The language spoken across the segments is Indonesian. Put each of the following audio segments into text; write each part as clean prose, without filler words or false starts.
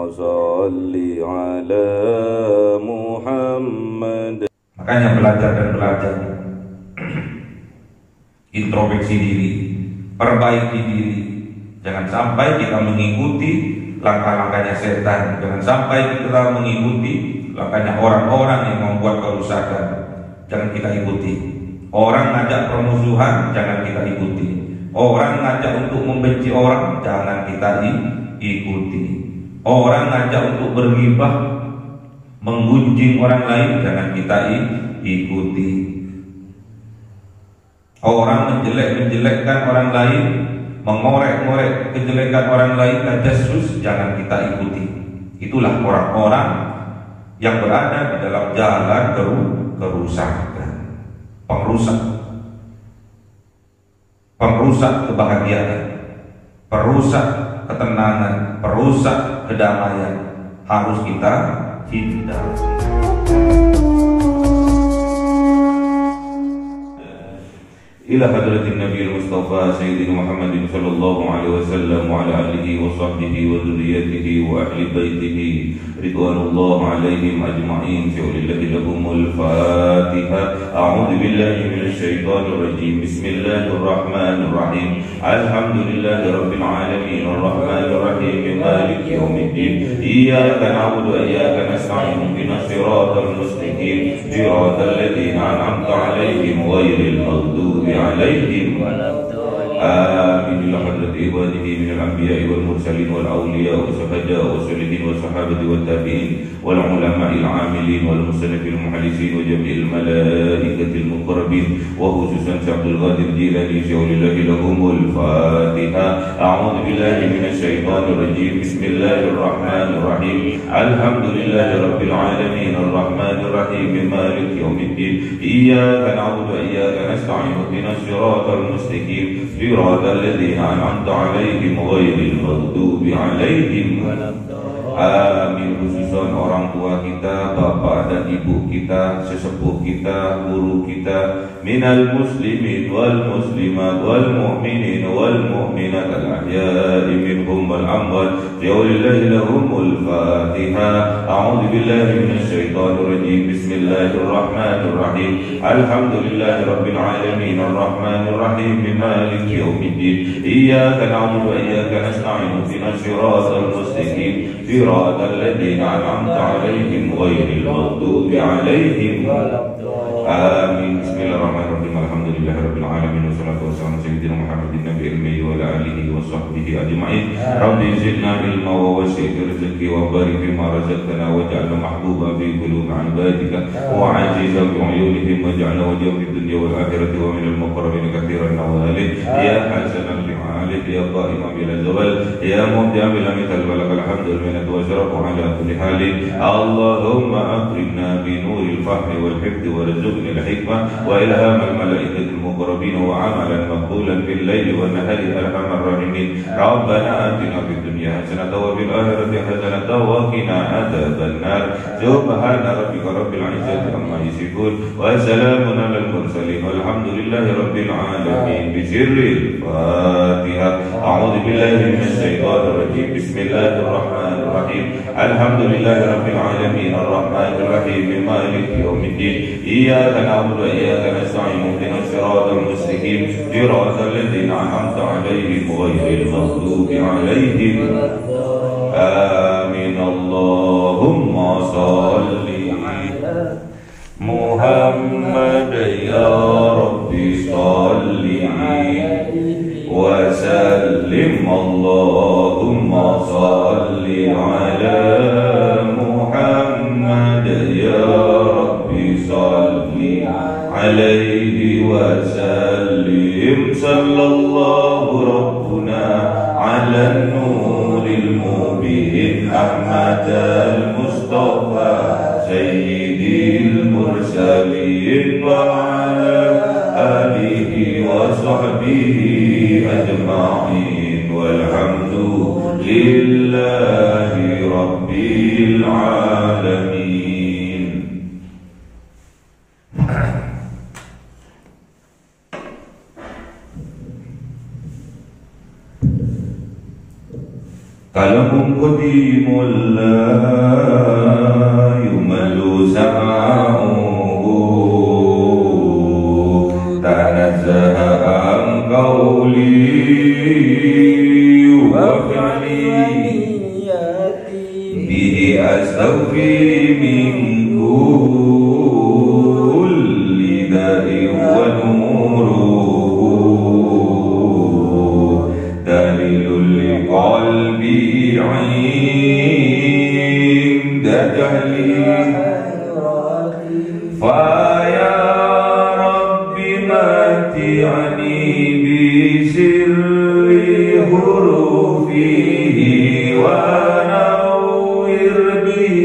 صل على محمد. Makanya belajar dan belajar, introspeksi diri, perbaiki diri. Jangan sampai kita mengikuti langkah-langkahnya setan. Jangan sampai kita mengikuti langkahnya orang-orang yang membuat kerusakan. Jangan kita ikuti. Orang ngajak permusuhan, jangan kita ikuti. Orang ngajak untuk membenci orang, jangan kita ikuti. Orang ngajak untuk berghibah, menggunjing orang lain, jangan kita ikuti. Orang menjelek-menjelekkan orang lain, mengorek-ngorek kejelekan orang lain, tajassus, jangan kita ikuti. Itulah orang-orang yang berada di dalam jalan kerusakan, pengrusak kebahagiaan, perusak ketenangan, perusak kedamaian. Harus kita hindari. إلى حضرة النبي المصطفى سيدنا محمد صلى الله عليه وسلم وعلى آله وصحبه وذريته وأهل بيته رضوان الله عليهم أجمعين. شكر الله لهم الفاتحة. أعوذ بالله من الشيطان الرجيم. بسم الله الرحمن الرحيم. الحمد لله رب العالمين الرحمن الرحيم مالك يوم الدين. إياك نعبد وإياك نستعين اهدنا الصراط المستقيم صراط الذين أنعمت عليهم غير المغضوب عليهم آمين. إلى حضرة عباده من الأنبياء والمرسلين والأولياء والشهداء والصالحين والصحابة والتابعين والعلماء العاملين والمصنفين المحدثين وجميع الملائكة المقربين وخصوصا عبد القادر الجيلاني شكر الله لهم الفاتحة. أعوذ بالله من الشيطان الرجيم. بسم الله الرحمن الرحيم. الحمد لله رب العالمين الرحمن الرحيم مالك يوم الدين. إياك نعبد وإياك نستعين اهدنا الصراط المستقيم صراط الذين أنعمت عليهم غير المغضوب عليهم. Amin. Khususan orang tua kita, bapak dan ibu kita, sesepuh kita, guru kita, minal muslimin wal muslimat wal mu'minin wal mu'minat al ahya'i minhum wal amwat. Bi'aulillahi lahumul fatihah. A'udhu billahi minasyaitanir rajim. Bismillahirrahmanirrahim. Alhamdulillahi rabbil alamin arrahmanir rahim maliki yaumiddin. Iyyaka na'budu wa iyyaka nasta'in ihdinas siratal mustaqim صراط الذين أنعمت عليهم غير المغضوب عليهم. آمين. بسم الله الرحمن الرحيم. الحمد لله رب العالمين والصلاة والسلام على سيدنا محمد النبي الأمي وعلى آله وصحبه أجمعين. رب زدنا علما ووسع رزقي وبارك فيما رزقتنا واجعلنا محبوبا في قلوب عبادك وعزيزا بعيونهم واجعلنا وجها في الدنيا والآخرة ومن المقربين كثيرا نوالي يا حسنا لمعالك يا قائما بلا زوال يا مبدع بلا مثل ولك الحمد والمنة والشرف على كل حال. اللهم أكرمنا بنور الفهم والحفظ وارزقنا الحكمة وإلهام الملائكة المقربين وعملا مقبولا في الليل والنهار أرحم الراحمين. ربنا آتنا في الدنيا حسنة وفي الآخرة حسنة وقنا عذاب النار. سبحان ربك رب العزة عما يصفون وسلام على المرسلين والحمد لله رب العالمين. بسر الفاتحة. أعوذ بالله من الشيطان الرجيم. بسم الله الرحمن الرحيم. الحمد لله رب العالمين الرحمن الرحيم مالك يوم الدين. إياك نعبد وإياك نستعين اهدنا الصراط المستقيم صراط الذين أنعمت عليهم غير المغضوب عليهم. آمين. اللهم صل محمد يا ربي صل وسلم. اللهم صل على محمد يا ربي صل عليه وسلم. صلى الله ربنا على النور المبين أحمد المصطفى سيد المرسلين وعلى آله وصحبه أجمعين والحمد لله رب العالمين. Kalau mengikuti قديم لا يمل سماعه تنزه عن قولي وفعلي به أستوفي من كل داء ونوره دليل لقلبي عند جهلي فيا رب متعني بسر حروفه ونور به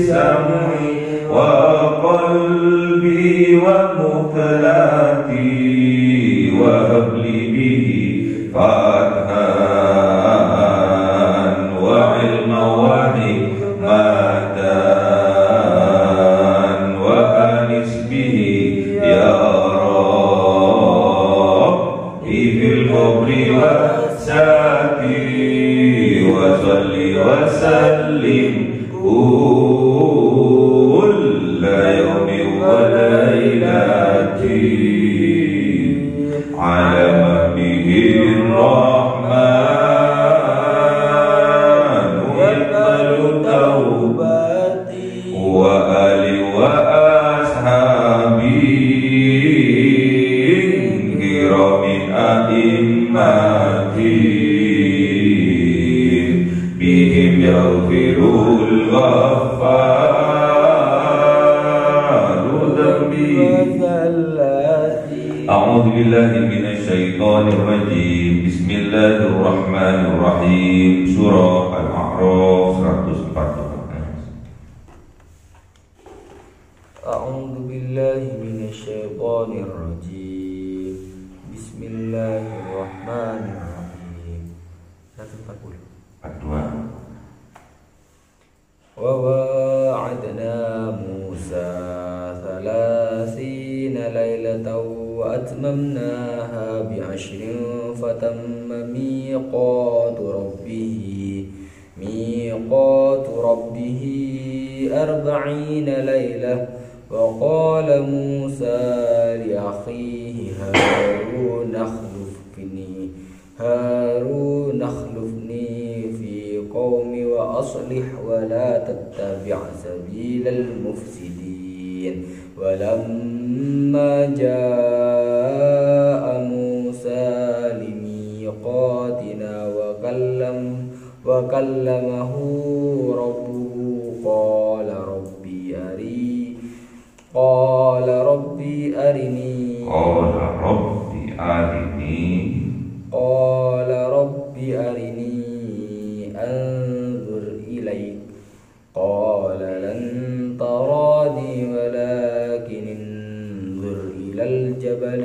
سمعي وقلبي ومقلتي وهب لي به فتحا وعلما وحكمة وأنس به يا ربي في القبر والساتي وصل وسلم كل يوم وليلة على به الرحمن يقبل توبتي وآلي وأصحابي كرام أئمتي بهم يغفر الغفار ذنبي. أعوذ بالله من الشيطان الرجيم. بسم الله الرحمن الرحيم. Surah Al-A'raf 114. أعوذ بالله من الشيطان الرجيم. بسم الله الرحمن الرحيم. 140. وواعدنا موسى 30 ليلة وأتممناها ب10 فتم ميقات ربه 40 ليلة. وقال موسى لأخيه هارون اخلفني في قومي وأصلح ولا تتبع سبيل المفسدين. ولما جاء موسى لميقاتنا وكلمه ربه قال ربي أرني أنظر إليك. قال لن تراني ولكن انظر إلى الجبل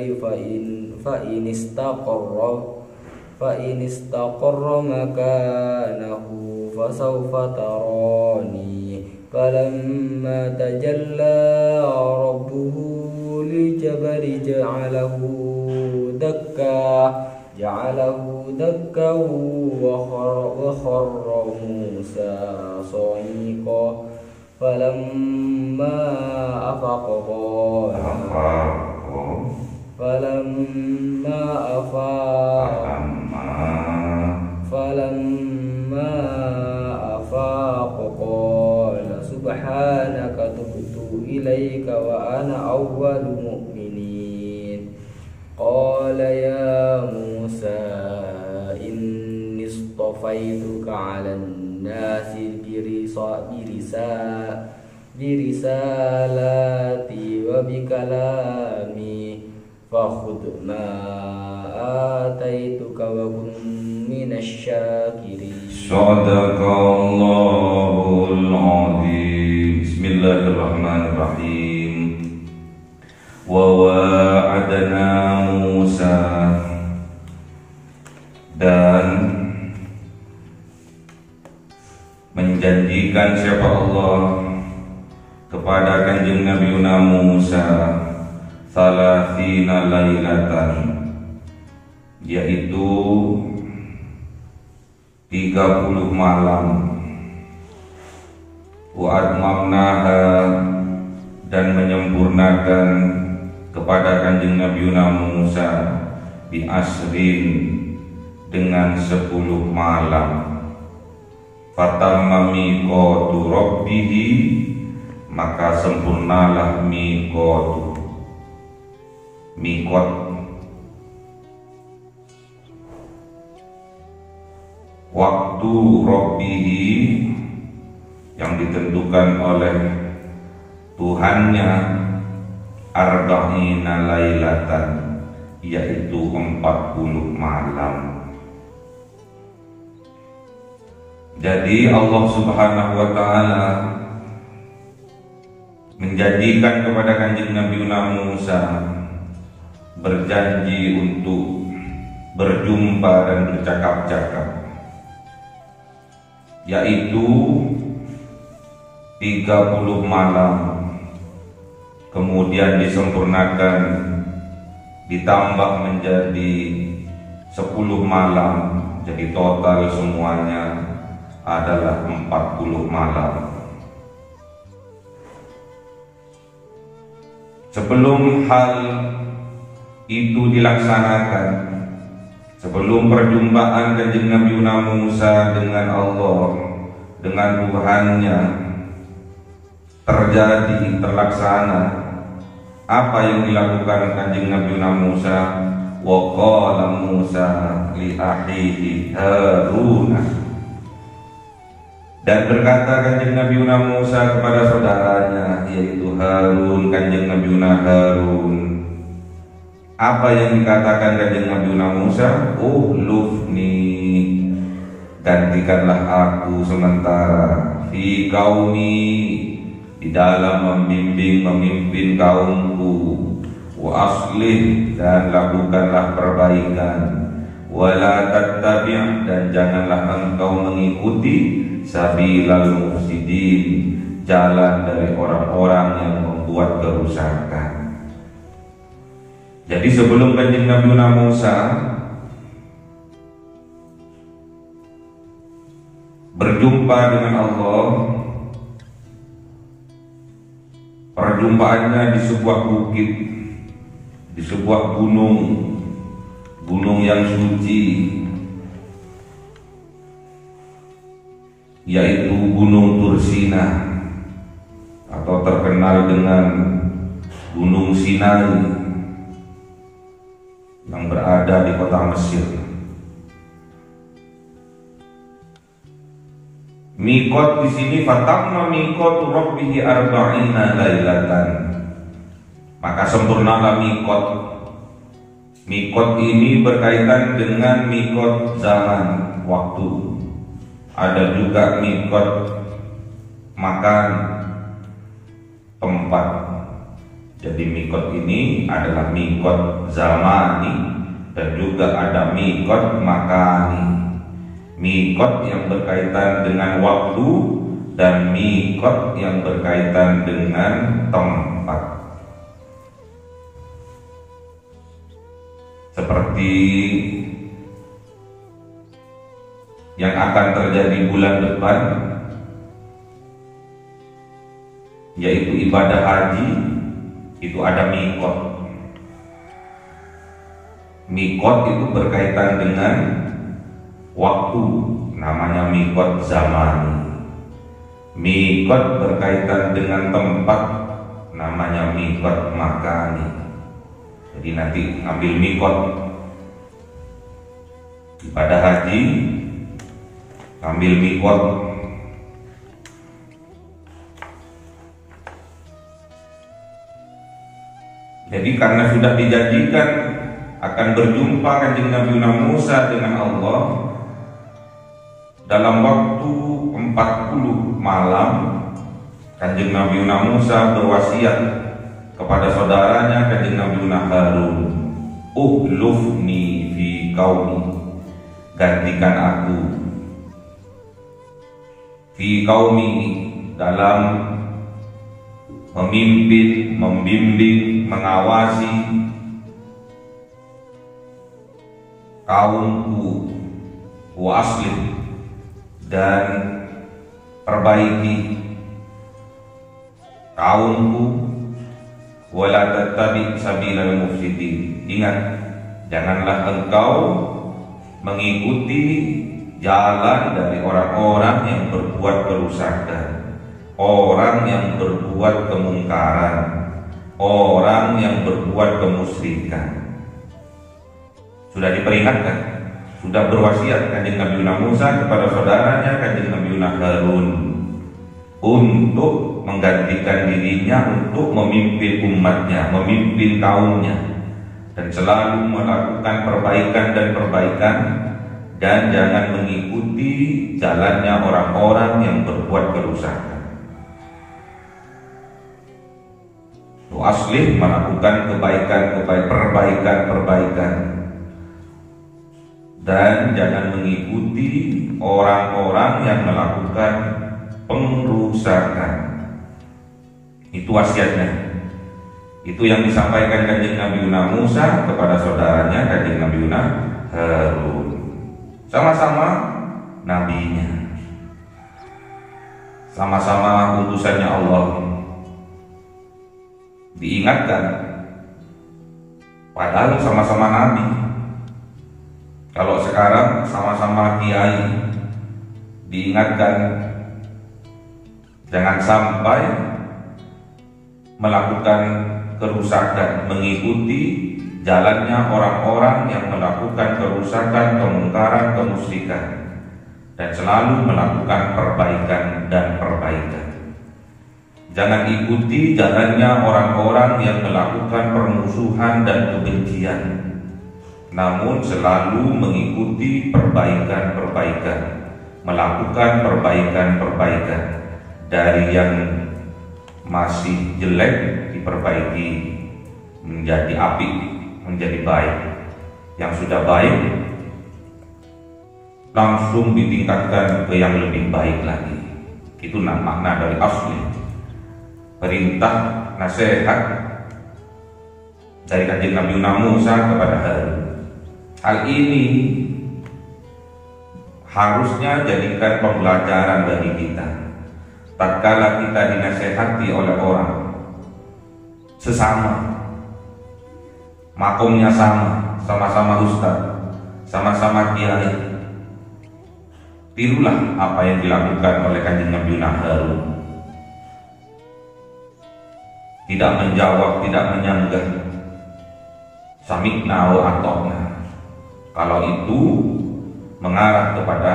فإن استقر مكانه فسوف تراني. فلما تجلى ربه للجبل جعله دكا وخر موسى صعيقا. فلما أفاق قال سبحانك تبت إليك وأنا أول المؤمنين. قال يا موسى إني اصطفيتك على الناس برسالاتي وبكلامي فخذ ما آتيتك وكن من الشاكرين. Sadaqallahul azim. Bismillahirrahmanirrahim. Wa wa'adana Musa, dan menjanjikan siapa Allah kepada kanjeng Nabi Musa salasina lailatan, yaitu 30 malam wa atmamnaha, dan menyempurnakan kepada Kanjeng Nabi Musa bi asrin, dengan 10 malam. Fatamma miqatu rabbihi, maka sempurnalah miqat waktu rabbihi, yang ditentukan oleh Tuhannya, arba'ina lailatan, yaitu 40 malam. Jadi Allah Subhanahu wa ta'ala menjadikan kepada Kanjeng Nabi Musa berjanji untuk berjumpa dan bercakap-cakap, yaitu 30 malam, kemudian disempurnakan ditambah menjadi 10 malam, jadi total semuanya adalah 40 malam. Sebelum hal itu dilaksanakan, sebelum perjumpaan Kanjeng Nabi Musa dengan Allah, dengan Tuhannya terlaksana, apa yang dilakukan Kanjeng Nabi Musa? Wa qala Musa li akhihi Harun, dan berkata Kanjeng Nabi Musa kepada saudaranya, yaitu Harun, Kanjeng Nabi Harun. Apa yang dikatakan Kanjeng Nabi Musa? Uhlufni, gantikanlah aku sementara, fi qaumi, di dalam memimpin kaumku, wa aslih, dan lakukanlah perbaikan, wala tattabi', dan janganlah engkau mengikuti sabilal mufsidin, jalan dari orang-orang yang membuat kerusakan. Jadi sebelum Kanjeng Nabi Musa berjumpa dengan Allah, perjumpaannya di sebuah bukit, di sebuah gunung yang suci, yaitu Gunung Tursina, atau terkenal dengan Gunung Sinai, yang berada di kota Mesir. Miqat di sini, fatamma miqatu rabbihi arba'ina lailatan, maka sempurnalah miqat. Miqat ini berkaitan dengan miqat zaman, waktu. Ada juga miqat makan, tempat. Jadi miqat ini adalah miqat zamani, dan juga ada miqat makani. Miqat yang berkaitan dengan waktu, dan miqat yang berkaitan dengan tempat. Seperti yang akan terjadi bulan depan, yaitu ibadah haji, itu ada miqat. Miqat itu berkaitan dengan waktu, namanya miqat zamani. Miqat berkaitan dengan tempat, namanya miqat makani. Jadi nanti ambil miqat ibadah haji, ambil miqat. Jadi karena sudah dijanjikan akan berjumpa Kanjeng Nabi Musa dengan Allah dalam waktu 40 malam, Kanjeng Nabi Musa berwasiat kepada saudaranya Kanjeng Nabi Harun, uhlufni fi qaumi, gantikan aku fi qaumi, dalam memimpin, membimbing, mengawasi kaumku, wa aslih, dan perbaiki kaumku, wala tattabi sabilal mufsidin. Ingat, janganlah engkau mengikuti jalan dari orang-orang yang berbuat kerusakan, orang yang berbuat kemungkaran, orang yang berbuat kemusyrikan. Sudah diperingatkan, sudah berwasiat Kanjeng Nabi Musa kepada saudaranya Kanjeng Nabi Harun untuk menggantikan dirinya untuk memimpin umatnya, memimpin kaumnya, dan selalu melakukan perbaikan dan perbaikan, dan jangan mengikuti jalannya orang-orang yang berbuat kerusakan. Aslih, melakukan perbaikan, dan jangan mengikuti orang-orang yang melakukan pengrusakan. Itu wasiatnya. Itu yang disampaikan Kanjeng Nabi Musa kepada saudaranya Kanjeng Nabi Harun. Sama-sama nabinya, sama-sama utusannya Allah. Diingatkan, padahal sama-sama nabi. Kalau sekarang sama-sama kiai, diingatkan jangan sampai melakukan kerusakan, mengikuti jalannya orang-orang yang melakukan kerusakan, kemungkaran, kemusyrikan, dan selalu melakukan perbaikan dan perbaikan. Jangan ikuti jalannya orang-orang yang melakukan permusuhan dan kebencian, namun selalu mengikuti perbaikan-perbaikan, melakukan perbaikan-perbaikan. Dari yang masih jelek diperbaiki menjadi apik, menjadi baik. Yang sudah baik langsung ditingkatkan ke yang lebih baik lagi. Itu makna dari asli. Perintah nasihat dari Kanjeng Nabi Musa kepada Harun. Hal ini harusnya jadikan pembelajaran bagi kita. Tatkala kita dinasehati oleh orang sesama, makomnya sama, sama-sama ustaz, sama-sama kiai, tirulah apa yang dilakukan oleh Kanjeng Nabi Harun. Tidak menjawab, tidak menyanggah, sami'na wa ata'na. Kalau itu mengarah kepada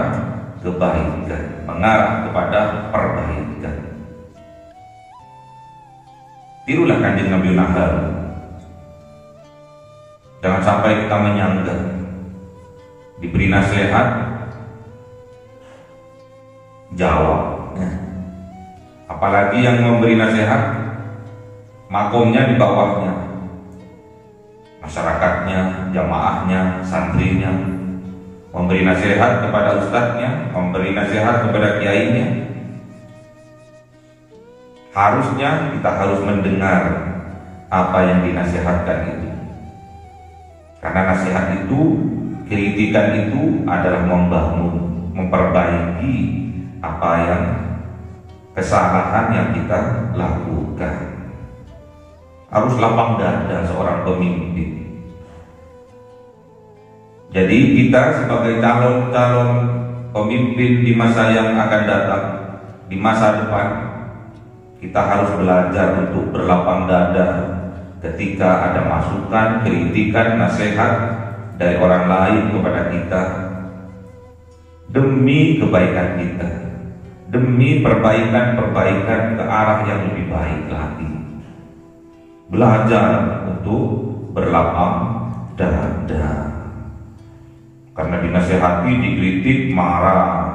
kebaikan, mengarah kepada perbaikan. Tirulah Kanjeng Nabi Harun. Jangan sampai kita menyanggah. Diberi nasihat, jawab. Apalagi yang memberi nasihat, makomnya di bawahnya, masyarakatnya, jamaahnya, santrinya. Memberi nasihat kepada ustadznya, memberi nasihat kepada kiainya. Harusnya kita harus mendengar apa yang dinasihatkan itu. Karena nasihat itu, kritikan itu adalah membangun, memperbaiki apa yang kesalahan yang kita lakukan. Harus lapang dada seorang pemimpin. Jadi kita sebagai calon-calon pemimpin di masa yang akan datang, di masa depan, kita harus belajar untuk berlapang dada ketika ada masukan, kritikan, nasihat dari orang lain kepada kita, demi kebaikan kita, demi perbaikan-perbaikan ke arah yang lebih baik lagi. Belajar untuk berlapang dada. Karena dinasehati, dikritik, marah.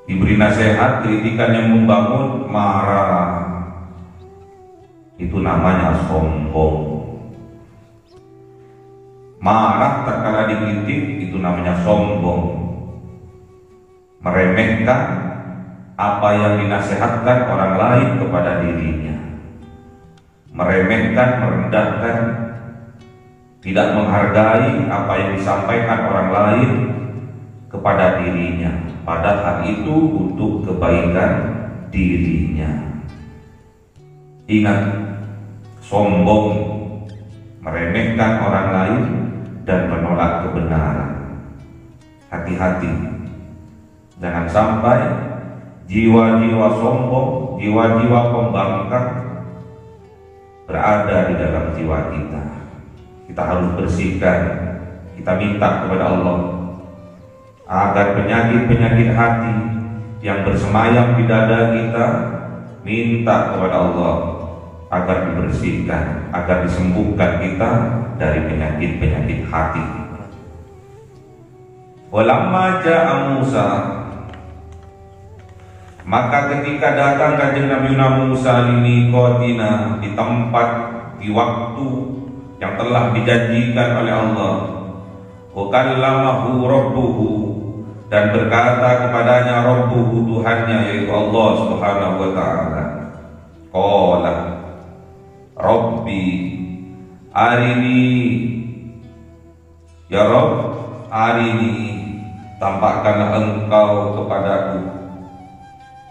Diberi nasihat, kritikan yang membangun, marah. Itu namanya sombong. Marah tatkala dikritik, itu namanya sombong. Meremehkan apa yang dinasihatkan orang lain kepada dirinya. Meremehkan, merendahkan, tidak menghargai apa yang disampaikan orang lain kepada dirinya. padahal itu untuk kebaikan dirinya. Ingat, sombong, meremehkan orang lain dan menolak kebenaran. Hati-hati, jangan sampai jiwa-jiwa sombong, jiwa-jiwa pembangkang berada di dalam jiwa kita. Kita harus bersihkan. Kita minta kepada Allah agar penyakit-penyakit hati yang bersemayam di dada kita, minta kepada Allah agar dibersihkan, agar disembuhkan kita dari penyakit-penyakit hati. Walamma ja'a Musa, maka ketika datang kanjeng Nabi Musa limiqatina, di tempat, di waktu yang telah dijanjikan oleh Allah, wa kallamahu rabbuhu, dan berkata kepadanya rabbuhu, Tuhannya, yaitu Allah Subhanahu wa taala. Qala Rabbi arini, ya Rabb, arini, tampakkanlah engkau kepadaku,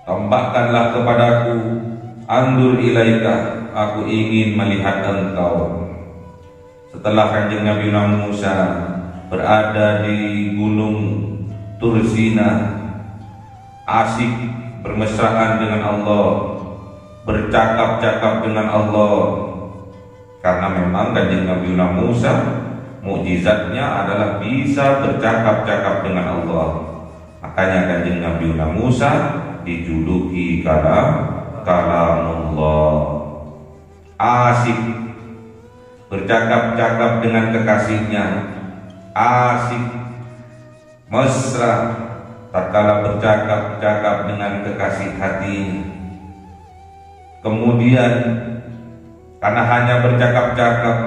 tampakkanlah kepadaku, andur ilaika, aku ingin melihat engkau. Setelah kanjeng Nabi Musa berada di gunung Tursina, asik bermesraan dengan Allah, bercakap-cakap dengan Allah, karena memang kanjeng Nabi Musa mukjizatnya adalah bisa bercakap-cakap dengan Allah. Makanya kanjeng Nabi Musa dijuluki kalamullah. Asik bercakap-cakap dengan kekasihnya, asik mesra tatkala bercakap-cakap dengan kekasih hatinya. Kemudian karena hanya bercakap-cakap,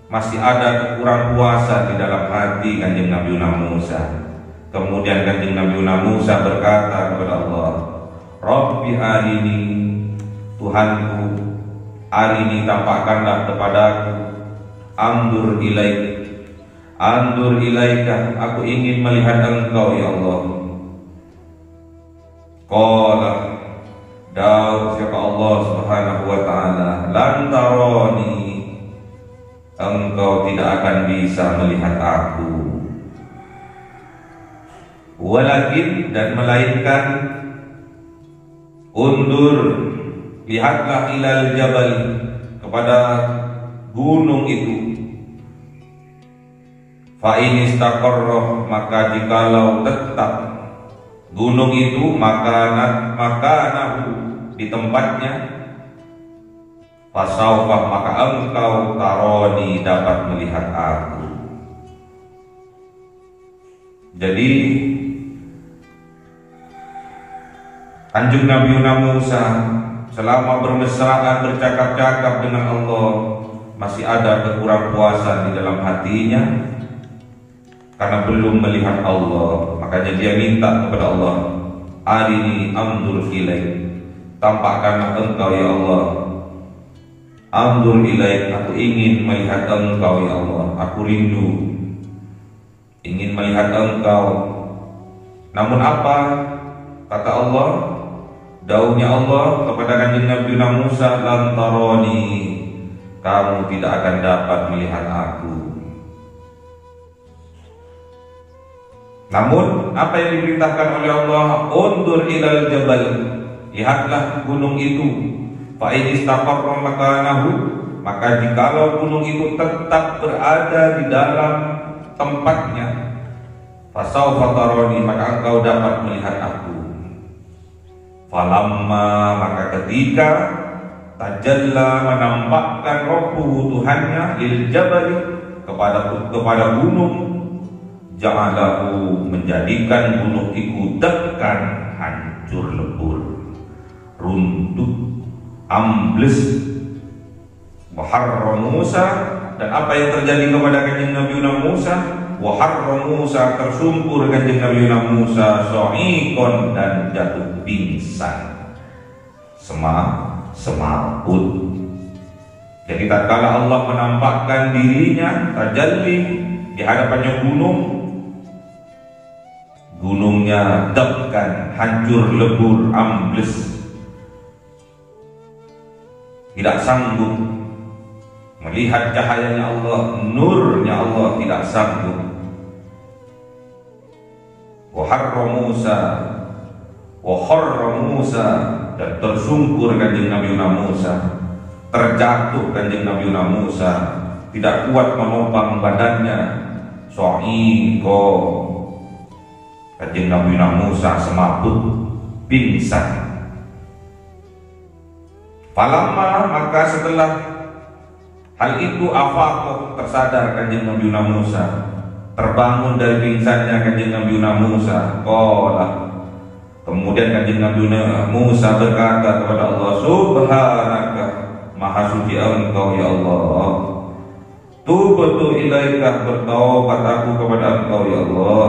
masih ada kekurang puasa di dalam hati kanjeng Nabi Musa. Kemudian kanjeng Nabi Musa berkata kepada Allah, Rabbi arini, Tuhanku, arini, tampakkanlah kepadaku, andur ilaika, aku ingin melihat engkau ya Allah. Qala, Daud siapa Allah Subhanahu wa taala, lan taroni, engkau tidak akan bisa melihat aku. Walakin, dan melainkan, undur, lihatlah ilal jabal, kepada gunung itu. Fa in istaqarra, maka jikalau tetap gunung itu makanahu, di tempatnya, fasawfa, maka engkau taroni, dapat melihat aku. Jadi kanjeng Nabi Musa selama bermesraan bercakap-cakap dengan Allah, masih ada kekurang puasan di dalam hatinya karena belum melihat Allah. Makanya dia minta kepada Allah, arini andur ilaik, tampakkanlah engkau ya Allah. Andur ilaik, aku ingin melihat engkau ya Allah, aku rindu ingin melihat engkau. Namun apa kata Allah? Daunnya Allah kepada kanjeng Nabi Musa, lan taroni, kamu tidak akan dapat melihat aku. Namun apa yang diperintahkan oleh Allah? Undur ilal jabal, lihatlah gunung itu. Fa in istaqarra makanahu, maka jikalau gunung itu tetap berada di dalam tempatnya, fasawfa taroni, maka engkau dapat melihat aku. Falamma, maka ketika tajalla, menampakkan Rabbuhu, Tuhannya, lil jabali, kepada gunung, ja'alahu, menjadikan gunung itu dakkan, hancur lebur, runtuh, ambles. Waharra Musa, dan apa yang terjadi kepada kanjeng Nabi Musa? Waharra Musa, tersungkur kanjeng Nabi Musa, so'ikon, dan jatuh pingsan, semaput. Jadi tatkala Allah menampakkan dirinya tajalli di hadapannya gunung, gunungnya debkan, hancur lebur, ambles, tidak sanggup melihat cahayanya Allah, nurnya Allah, tidak sanggup. Wa harra Musa, wa kharra Musa, dan tersungkur kanjeng Nabi Musa, terjatuh kanjeng Nabi Musa, tidak kuat menopang badannya, so'iko, kanjeng Nabi Musa semaput, pingsan. Falamma, maka setelah hal itu afakoh, tersadar kanjeng Nabi Musa, terbangun dari pingsannya kanjeng Nabi Musa. Kemudian kanjeng Nabi Musa berkata kepada Allah, Subhanaka, maha suci Engkau ya Allah. Tubtu ilaika, bertaubat aku kepada Engkau ya Allah.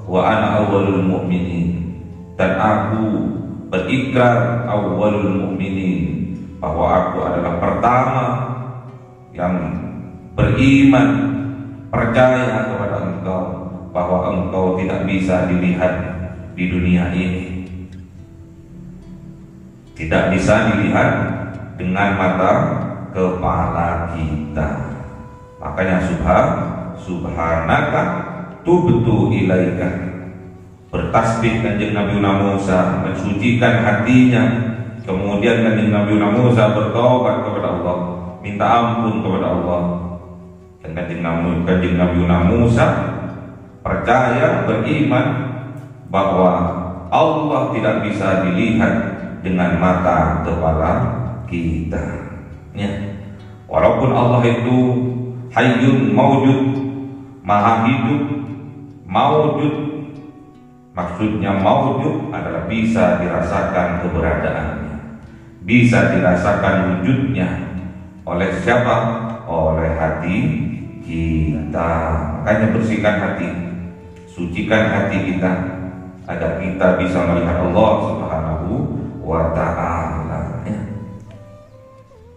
Wa ana awwalul mu'minin, dan aku berikrar awwalul mu'minin, bahwa aku adalah pertama yang beriman, percaya kepada Engkau, bahwa Engkau tidak bisa dilihat di dunia ini, tidak bisa dilihat dengan mata kepala kita. Makanya subhanaka tubtu ilaika, bertasbih kanjeng Nabi Musa, mensucikan hatinya. Kemudian kanjeng Nabi Musa bertobat kepada Allah, minta ampun kepada Allah. Dan kanjeng Nabi Musa percaya, beriman bahwa Allah tidak bisa dilihat dengan mata kepala kita. Ya. Walaupun Allah itu hayyun maujud, maha hidup, maujud, maksudnya maujud adalah bisa dirasakan keberadaannya, bisa dirasakan wujudnya. Oleh siapa? Oleh hati kita. Makanya bersihkan hati, sucikan hati kita, agar kita bisa melihat Allah Subhanahu wa ta'ala.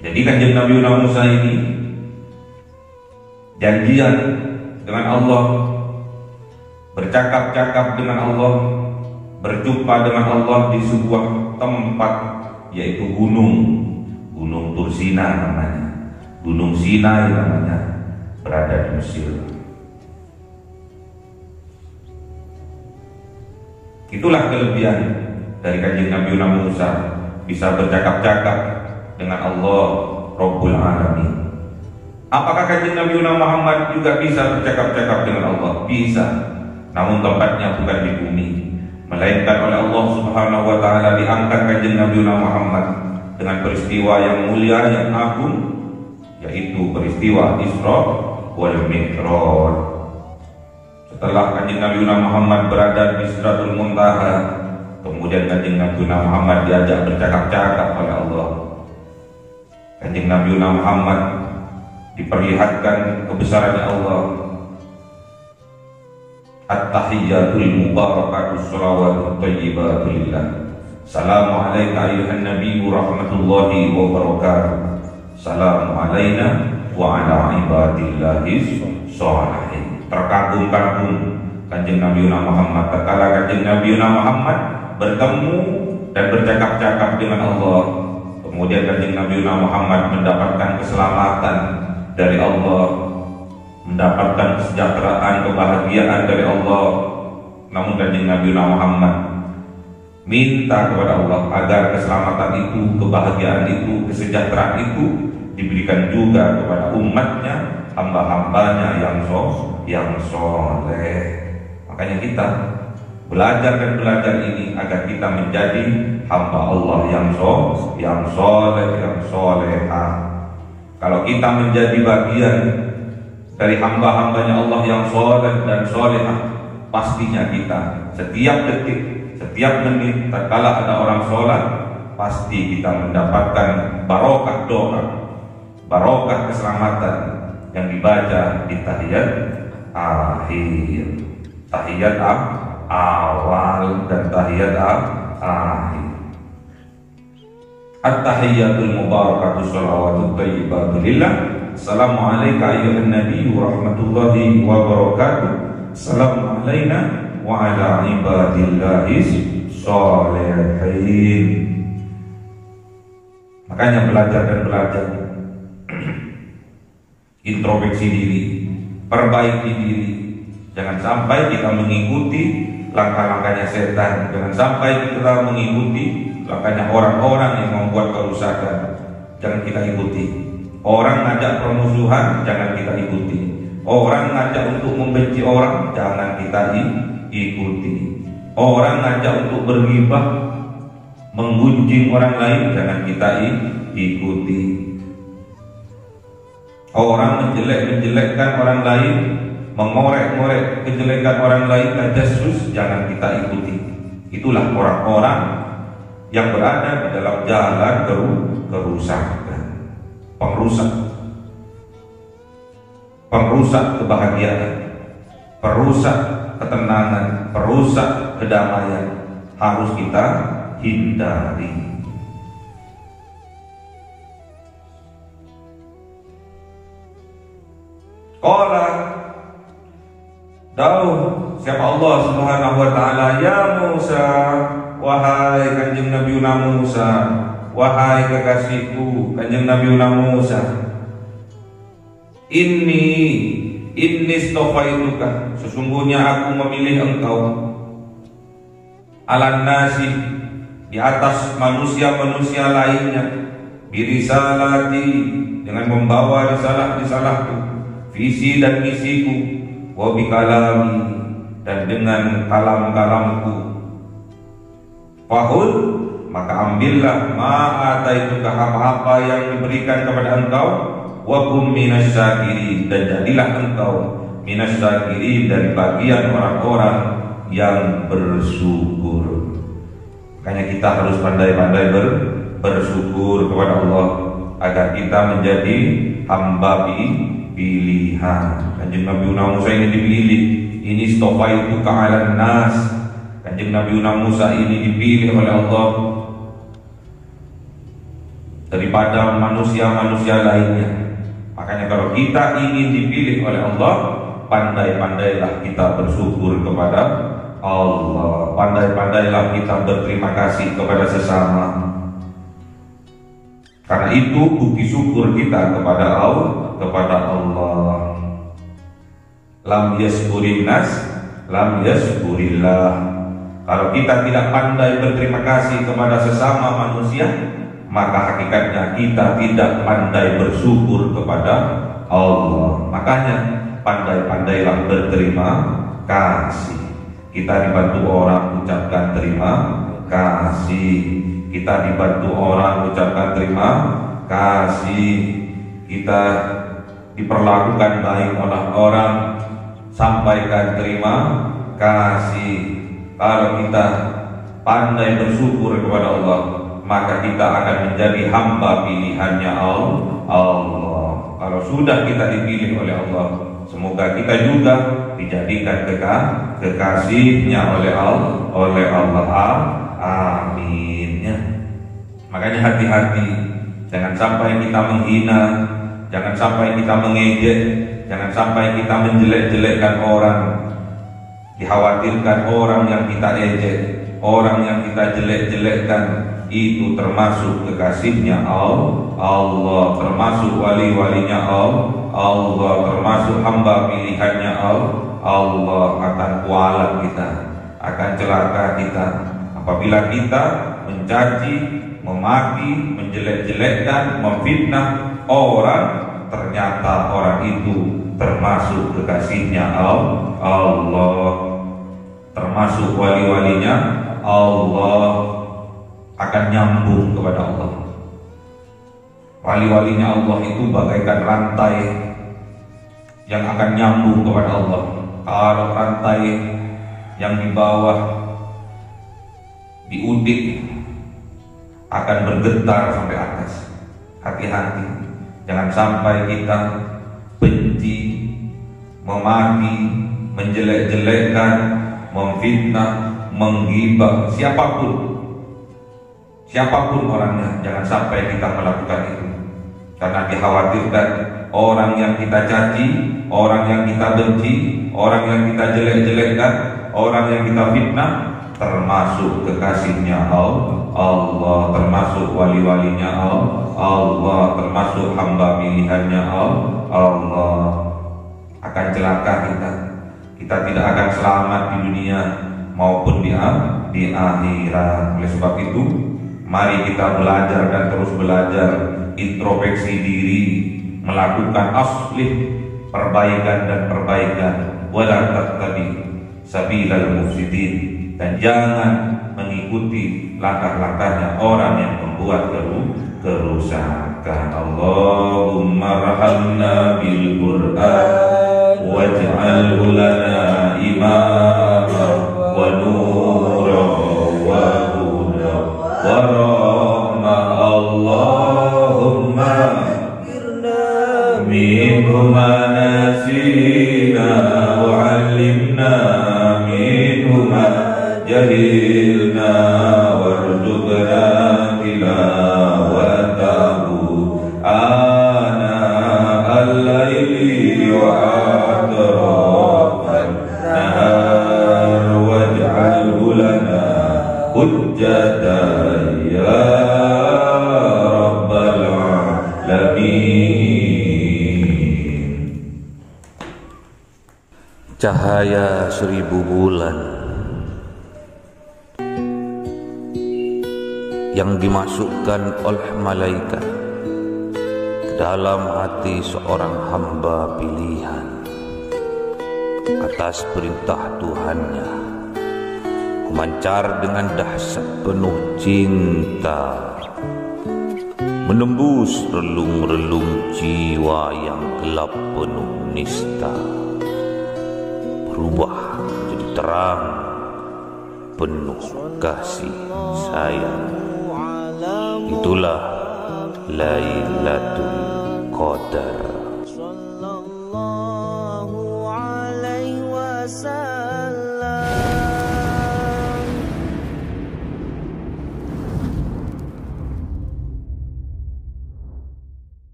Jadi kanjeng Nabi Musa ini janjian dengan Allah, bercakap-cakap dengan Allah, berjumpa dengan Allah di sebuah tempat, yaitu Gunung Tursina namanya, Gunung Sinai namanya, berada di Mesir. Itulah kelebihan dari kanjeng Nabi Musa, bisa bercakap-cakap dengan Allah Rabbul Alamin. Apakah kanjeng Nabi Muhammad juga bisa bercakap-cakap dengan Allah? Bisa, namun tempatnya bukan di bumi, melainkan oleh Allah Subhanahu wa ta'ala diangkat kanjeng Nabi Muhammad dengan peristiwa yang mulia, yang agung, yaitu peristiwa Isra wal Mi'raj. Setelah kanjeng Nabi Muhammad berada di Sidratul Muntaha, kemudian kanjeng Nabi Muhammad diajak bercakap-cakap oleh Allah. Kanjeng Nabi Muhammad diperlihatkan kebesarannya Allah. At-tahiyyatul mubarakatus shalawatut thayyibatu lillah. Salamu alayka ayyuhan nabiyyu rahmatullahi wa barakatuh. Salamu alayna wa ala ibadillahi sholihin. Terkagum-kagum kanjeng Nabi Muhammad tatkala kanjeng Nabi Muhammad bertemu dan bercakap-cakap dengan Allah. Kemudian kanjeng Nabi Muhammad mendapatkan keselamatan dari Allah, mendapatkan kesejahteraan, kebahagiaan dari Allah. Namun kanjeng Nabi Muhammad minta kepada Allah agar keselamatan itu, kebahagiaan itu, kesejahteraan itu diberikan juga kepada umatnya, hamba-hambanya yang soleh. Makanya kita belajar dan belajar ini agar kita menjadi hamba Allah yang soleh, yang solehah. Kalau kita menjadi bagian dari hamba-hambanya Allah yang soleh dan solehah, pastinya kita setiap detik, setiap menit, tatkala ada orang sholat, pasti kita mendapatkan barokah doa, barokah keselamatan yang dibaca di tahiyat akhir, tahiyat awal dan tahiyat akhir. At-tahiyyatul mubarakatuh shalawatut thayyibatu lillah. Assalamu alayka ayyuhan nabiyyu rahmatullahi wa barakatuh. Assalamu alayna wa ala ibadillahis sholihin. Makanya belajar dan belajar, introspeksi diri, perbaiki diri. Jangan sampai kita mengikuti langkah-langkahnya setan. Jangan sampai kita mengikuti langkahnya orang-orang yang membuat kerusakan. Jangan kita ikuti. Orang ngajak permusuhan, jangan kita ikuti. Orang ngajak untuk membenci orang, jangan kita ikuti. Orang ngajak untuk berghibah, menggunjing orang lain, jangan kita ikuti. Orang menjelek-menjelekkan orang lain, mengorek-ngorek kejelekan orang lain, tajassus, jangan kita ikuti. Itulah orang-orang yang berada di dalam jalan kerusakan, pengrusak kebahagiaan, perusak ketenangan, perusak kedamaian, harus kita hindari. Qala Dauh siapa Allah Subhanahu wa taala, ya Musa, wahai Kanjeng Nabi Musa, wahai kekasihku Kanjeng Nabi Musa, inni stofaituka, sesungguhnya aku memilih engkau, alan nasi, di atas manusia-manusia lainnya, birisalati, dengan membawa risalahku, visi dan misiku, wa bikalami, dan dengan kalam-kalamku. Fahul, maka ambillah ma'ataituka, apa-apa yang diberikan kepada engkau, wa kum minasyakirin, dan jadilah engkau minasyakirin, dari bagian orang-orang yang bersyukur. Makanya kita harus pandai-pandai bersyukur kepada Allah agar kita menjadi hamba pilihan. Kanjeng Nabi Musa ini dipilih. Ini stofaitu ka'alan nas. Kanjeng Nabi Musa ini dipilih oleh Allah daripada manusia-manusia lainnya. Makanya kalau kita ingin dipilih oleh Allah, pandai-pandailah kita bersyukur kepada Allah. Pandai-pandailah kita berterima kasih kepada sesama. Karena itu bukti syukur kita kepada Allah. Lam yaskurin nas, lam yaskurillah. Kalau kita tidak pandai berterima kasih kepada sesama manusia, maka hakikatnya kita tidak pandai bersyukur kepada Allah. Makanya pandai-pandailah berterima kasih. Kita dibantu orang, ucapkan terima kasih. Kita dibantu orang, ucapkan terima kasih. Kita diperlakukan baik oleh orang, sampaikan terima kasih. Kalau kita pandai bersyukur kepada Allah, maka kita akan menjadi hamba pilihannya Allah. Kalau sudah kita dipilih oleh Allah, semoga kita juga dijadikan kekasihnya oleh Allah. Amin. Makanya hati-hati, jangan sampai kita menghina, jangan sampai kita mengejek, jangan sampai kita menjelek-jelekkan orang. Dikhawatirkan orang yang kita ejek, orang yang kita jelek-jelekkan, itu termasuk kekasihnya Allah, termasuk wali-walinya Allah, termasuk hamba pilihannya Allah. Akan kualat kita, akan celaka kita apabila kita mencaci, memaki, menjelek-jelekkan, memfitnah orang, ternyata orang itu termasuk kekasihnya Allah, termasuk wali-walinya Allah, akan nyambung kepada Allah. Wali-walinya Allah itu bagaikan rantai yang akan nyambung kepada Allah. Kalau rantai yang di bawah diudik akan bergetar sampai atas. Hati-hati, jangan sampai kita benci, memaki, menjelek-jelekkan, memfitnah, menggibah siapapun orangnya. Jangan sampai kita melakukan itu. karena dikhawatirkan orang yang kita caci, orang yang kita benci, orang yang kita jelek-jelekkan, orang yang kita fitnah, termasuk kekasihnya Allah, termasuk wali-walinya Allah, termasuk hamba pilihannya Allah, akan celaka kita tidak akan selamat di dunia maupun di akhirat. Oleh sebab itu, mari kita belajar dan terus belajar, introspeksi diri, melakukan aslih, perbaikan dan perbaikan, wala tattabi sabilal mufsidin, dan jangan mengikuti langkah-langkahnya orang yang membuat kerusakan. Allahumma rahamna bil Qur'an waj'alhu lana imama wa nuran wa huda wa rahma. Allahumma minhu ma nasina wa 'allimna minhu ma jahilna warzuqna tilawatahu ana al-laili wa atrafan nahar waj'alhu lana hujjatan ya rabbal alamin. Cahaya 1000 bulan yang dimasukkan oleh malaikat ke dalam hati seorang hamba pilihan atas perintah Tuhannya, memancar dengan dahsyat penuh cinta, menembus relung-relung jiwa yang gelap penuh nista, berubah menjadi terang penuh kasih sayang. Itulah Lailatul Qadar.